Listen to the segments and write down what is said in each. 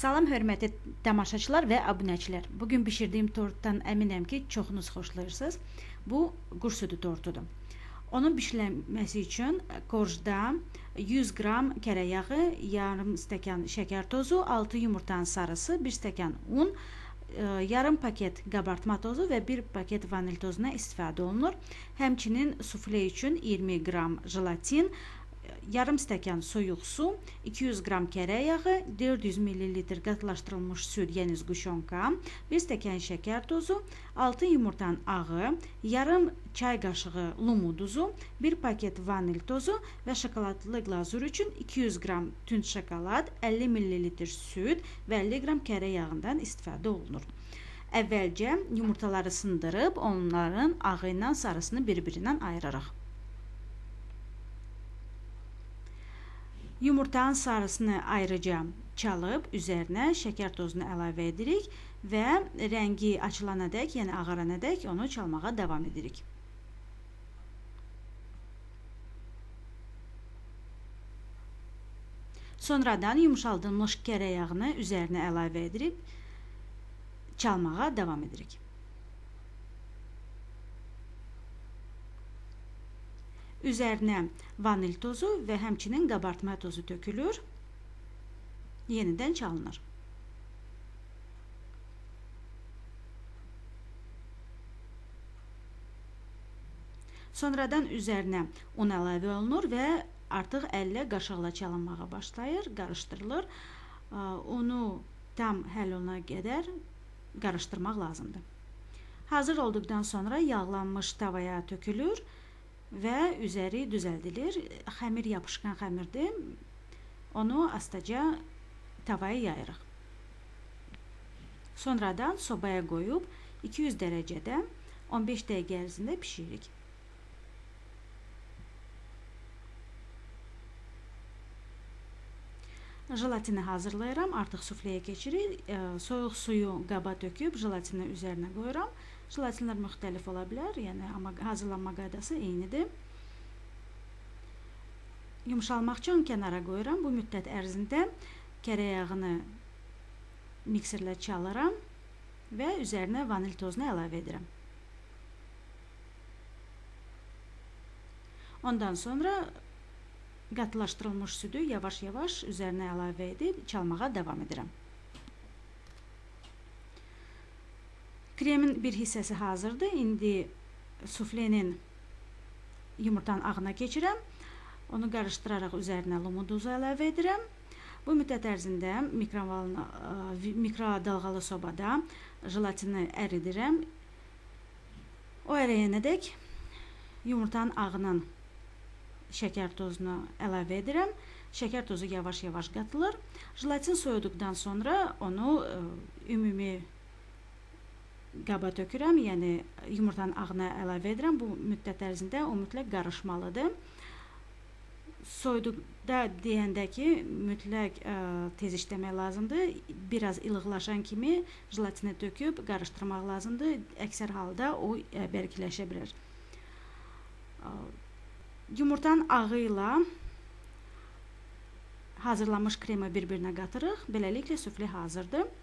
Salam hörmətli tamaşaçılar və abunəçilər. Bugün bişirdiyim tortdan əminəm ki, çoxunuz xoşlayırsınız. Bu qursudu tortudur. Onun bişirilməsi üçün qorjda 100 qram kərə yağı, yarım stəkan şəkər tozu, 6 yumurtanın sarısı, 1 stəkan un, yarım paket qabartma tozu və 1 paket vanil tozuna istifadə olunur. Həmçinin sufle üçün 20 qram jelatin, yarım stəkan soyuq su, 200 qram kərə yağı, 400 ml qatılaşdırılmış süd, yəni zquşonka, 1 stəkan şəkər tozu, 6 yumurtanın ağı, yarım çay qaşığı lumu duzu, 1 paket vanil tozu və şokoladlı glazur üçün 200 qram tünd şokolad, 50 ml süd və 50 qram kərə yağından istifadə olunur. Əvvəlcə yumurtaları sındırıb, onların ağı ilə sarısını bir-birindən ayırarıq. Yumurtanın sarısını ayrıca çalıb, üzərinə şəkər tozunu əlavə edirik və rəngi açılana dək, yəni ağarana dək onu çalmağa davam edirik. Sonradan yumuşaldılmış kərə yağını üzərinə əlavə edib çalmağa davam edirik. Üzərinə vanil tozu və həmçinin qabartma tozu tökülür, yenidən çalınır. Sonradan üzərinə un əlavə olunur və artıq əllə qaşıqla çalınmağa başlayır, qarışdırılır. Unu tam həll olana qədər qarışdırmaq lazımdır. Hazır olduqdan sonra yağlanmış tavaya tökülür və üzəri düzəldilir. Xəmir yapışqan xəmirdir. Onu astaca tavaya yayırıq. Sonradan sobaya qoyub 200 dərəcədə 15 dəqiqə ərzində bişiririk. Jelatini hazırlayıram. Artıq sufleyə keçirik. Soyuq suyu qaba töküb jelatini üzərinə qoyuram. Jelatinlər müxtəlif ola bilər, yəni hazırlanma qaydası eynidir. Yumuşalmaq üçün kənara qoyuram. Bu müddət ərzində kərə yağını mikserlə çalıram və üzərinə vanil tozunu əlavə edirəm. Ondan sonra qatılaşdırılmış südü yavaş-yavaş üzərinə əlavə edib çalmağa davam edirəm. Kremin bir hissəsi hazırdır. İndi suflenin yumurtanın ağına keçirəm. Onu qarışdıraraq üzərinə lumu duzu əlavə edirəm. Bu müddət ərzində mikrodalğalı sobada jelatini əridirəm. O əriyənədək yumurtanın ağının şəkər tozunu əlavə edirəm. Şəkər tozu yavaş-yavaş qatılır. Jelatin soyuduqdan sonra onu ümumi qaba tökürəm, yəni yumurtanın ağına əlavə edirəm. Bu müddət ərzində o mütləq qarışmalıdır. Soyuduqda deyəndə ki, mütləq tez işləmək lazımdır. Biraz ilıqlaşan kimi jelatini töküb qarışdırmaq lazımdır. Əksər halda o bərkiləşə bilər. Yumurtanın ağı ilə hazırlanmış kremi bir-birinə qatırıq. Beləliklə sufle hazırdır.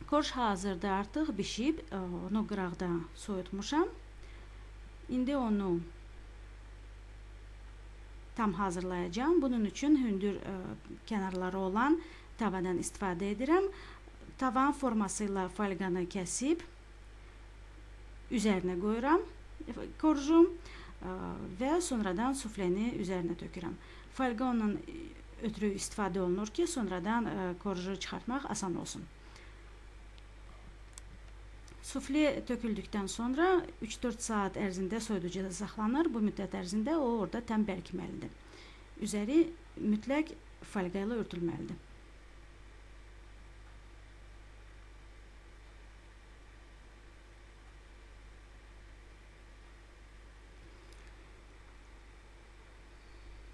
Korj hazırdır, artıq bişib, onu qıraqda soyutmuşam. İndi onu tam hazırlayacağım. Bunun üçün hündür kənarları olan tavadan istifadə edirəm. Tavanın forması ilə folqanı kəsib üzərinə qoyuram korjum və sonradan sufleni üzərinə tökürəm. Folqa ondan ötürü istifadə olunur ki, sonradan korju çıxartmaq asan olsun. Sufle töküldükdən sonra 3-4 saat ərzində soyuducuda saxlanır. Bu müddət ərzində o orada tam bərkiməlidir. Üzəri mütləq folqa ilə örtülməlidir.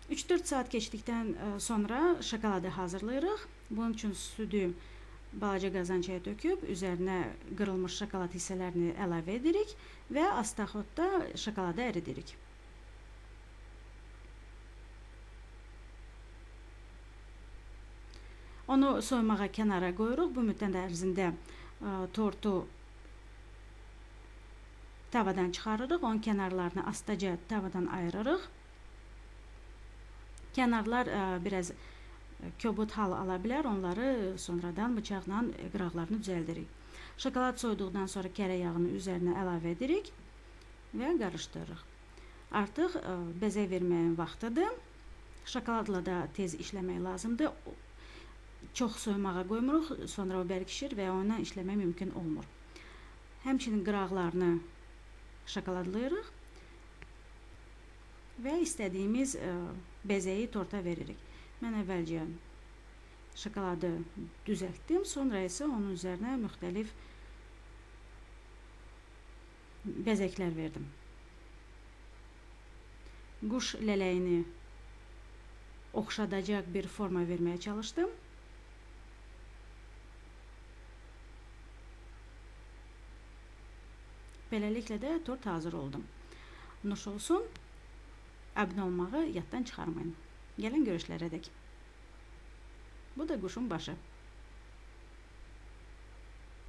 Üç-dörd saat keçdikdən sonra şokoladı hazırlayırıq. Bunun üçün südü balaca qazançaya töküb, üzərinə qırılmış şokolad hissələrini əlavə edirik və astaxotda şokoladı əridirik. Onu soymağa kənara qoyuruq. Bu müddət ərzində tortu tavadan çıxarırıq. Onun kənarlarını astaca tavadan ayırırıq. Kənarlar biraz kobud hal ala bilər. Onları sonradan bıçaqla qıraqlarını düzəldirik. Şokolad soyuduqdan sonra kərə yağını üzərinə əlavə edirik və qarışdırırıq. Artıq bezə verməyin vaxtıdır. Şokoladla da tez işləmək lazımdır. Çox soymağa qoymuruq, sonra o bərkişir və onunla işləmək mümkün olmur. Həmçinin qıraqlarını şokoladlayırıq və istədiyimiz bezəyi torta veririk. Mən əvvəlcə şokoladı düzəltdim, sonra isə onun üzərinə müxtəlif bəzəklər verdim. Quş lələyini oxşadacaq bir forma verməyə çalışdım. Beləliklə də tort hazır oldu. Nuş olsun. Abunə olmağı yaddan çıxarmayın. Gəlin görüşlərə dək. Bu da quşun başı.